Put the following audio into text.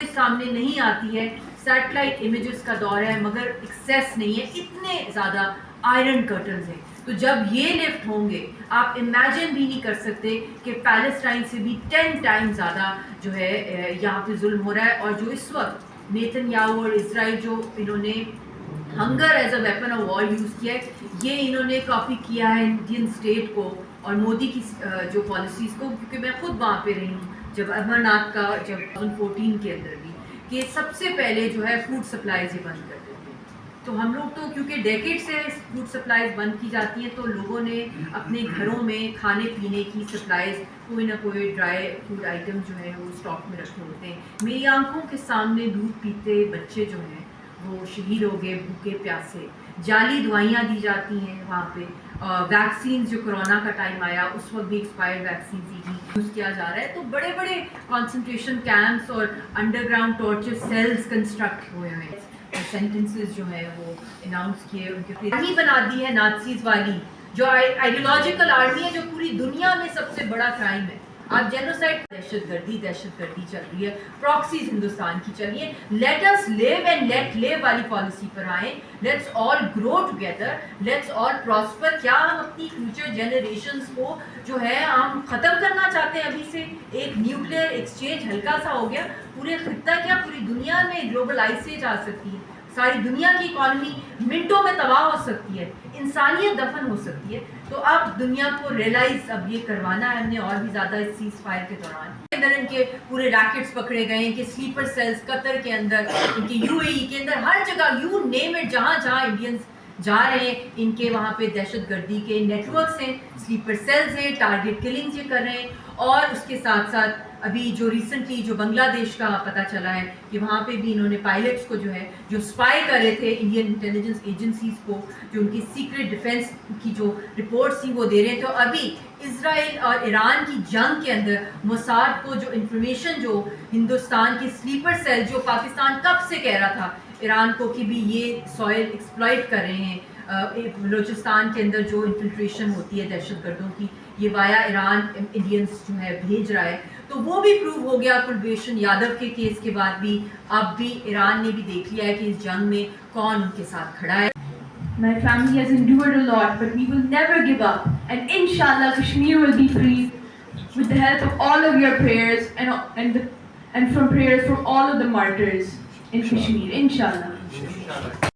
سامنے نہیں آتی ہے. سیٹلائٹ امیجز کا دور ہے مگر ایکسیس نہیں ہے, اتنے زیادہ آئرن کرٹنز ہیں. تو جب یہ لفٹ ہوں گے آپ امیجن بھی نہیں کر سکتے کہ پیلسٹائن سے بھی 10 ٹائم زیادہ جو ہے یہاں پہ ظلم ہو رہا ہے. اور جو اس وقت نیتن یاہو اور اسرائیل جو انہوں نے hunger as a weapon of war use کیا ہے, یہ انہوں نے کاپی کیا ہے انڈین اسٹیٹ کو اور مودی کی جو پالیسیز کو, کیونکہ میں خود وہاں پہ رہی ہوں جب امرناتھ کا جب 2014 کے اندر بھی کہ سب سے پہلے جو ہے فوڈ سپلائیز ہی بند کر دیتے ہیں. تو ہم لوگ تو کیونکہ ڈیکیڈ سے فوڈ سپلائیز بند کی جاتی ہیں تو لوگوں نے اپنے گھروں میں کھانے پینے کی سپلائیز کوئی نہ کوئی ڈرائی فوڈ آئٹم جو ہے وہ اسٹاک میں رکھے ہوتے ہیں. میری آنکھوں کے سامنے دودھ پیتے بچے جو ہیں وہ شہید ہو گئے بھوکے پیاسے. جعلی دوائیاں دی جاتی ہیں وہاں پہ. ویکسینز جو کرونا کا ٹائم آیا اس وقت بھی ایکسپائرڈ ویکسینز ہی یوز کیا جا رہا ہے. تو بڑے بڑے کنسنٹریشن کیمپس اور underground torture cells construct ہوئے ہیں. سینٹنسز جو ہیں وہ اناؤنس کیے, ان کے آرمی بنا دی ہے نازیز والی, جو آئیڈیولوجیکل آرمی ہے, جو پوری دنیا میں سب سے بڑا کرائم ہے. آپ جینوسائڈ دہشت گردی چل رہی ہے, پراکسیز ہندوستان کی چل رہی ہے. Let us live and let live والی پالیسی پر آئیں. Let's all grow together, let's all prosper. کیا ہم اپنی فیوچر جنریشنز کو جو ہے ہم ختم کرنا چاہتے ہیں ابھی سے؟ ایک نیوکلیئر ایکسچینج ہلکا سا ہو گیا, پورے خطہ کیا پوری دنیا میں گلوبلائزیشن آ سکتی ہے. ساری دنیا کی اکانومی منٹوں میں تباہ ہو سکتی ہے, انسانیت دفن ہو سکتی ہے. تو اب دنیا کو ریئلائز اب یہ کروانا ہے ہم نے, اور بھی زیادہ اس سیز فائر کے دوران اندر ان کے پورے ریکٹس پکڑے گئے ہیں کہ سلیپر سیلز قطر کے اندر, ان کے یو اے ای کے اندر, ہر جگہ یو نیم اٹ, جہاں جہاں انڈینز جا رہے ہیں ان کے وہاں پہ دہشت گردی کے نیٹ ورکس ہیں, سلیپر سیلز ہیں, ٹارگیٹ کلنگز یہ کر رہے ہیں. اور اس کے ساتھ ساتھ ابھی جو ریسنٹلی جو بنگلہ دیش کا پتہ چلا ہے کہ وہاں پہ بھی انہوں نے پائلٹس کو جو ہے جو اسپائی کر رہے تھے انڈین انٹیلیجنس ایجنسیز کو, جو ان کی سیکرٹ ڈیفنس کی جو رپورٹس تھیں وہ دے رہے تھے. تو ابھی اسرائیل اور ایران کی جنگ کے اندر موساد کو جو انفارمیشن جو ہندوستان کے سلیپر سیل, جو پاکستان کب سے کہہ رہا تھا ایران کو کہ بھی یہ سوئل ایکسپلائٹ کر رہے ہیں, بلوچستان کے اندر جو انفلٹریشن ہوتی ہے دہشت گردوں کی, یہ وایا ایران انڈینس جو ہے بھیج رہا ہے. تو وہ بھی پروو ہو گیا کلبھوشن یادو کے کیس کے بعد بھی. اب بھی ایران نے بھی دیکھ لیا ہے کہ اس جنگ میں کون ان کے ساتھ کھڑا ہے. My family has endured a lot, but we will never give up. And inshallah, Kashmir will be free with the help of all of your prayers and from prayers from all of the martyrs in Kashmir. Inshallah.